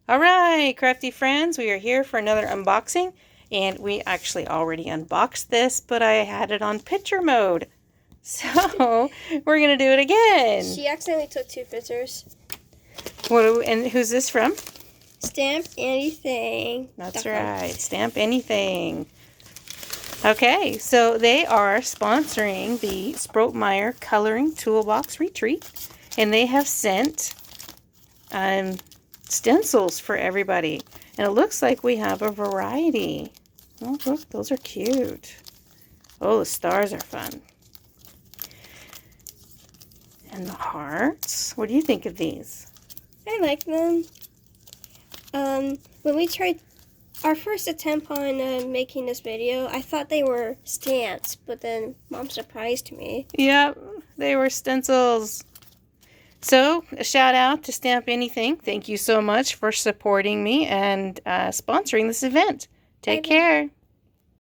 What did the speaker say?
All right, crafty friends, we are here for another unboxing, and we actually already unboxed this, but I had it on picture mode. So, we're going to do it again. She accidentally took 2 pictures. And who's this from? Stamp Anything. That's right, Stamp Anything. Okay, so they are sponsoring the Sproatmeyer Coloring Toolbox Retreat, and they have sent stencils for everybody. And it looks like we have a variety. Oh, look, those are cute. Oh, the stars are fun. And the hearts. What do you think of these? I like them. When we tried our first attempt on making this video, I thought they were stamps, but then Mom surprised me. Yep, they were stencils. So, a shout out to Stamp Anything. Thank you so much for supporting me and sponsoring this event. Take care.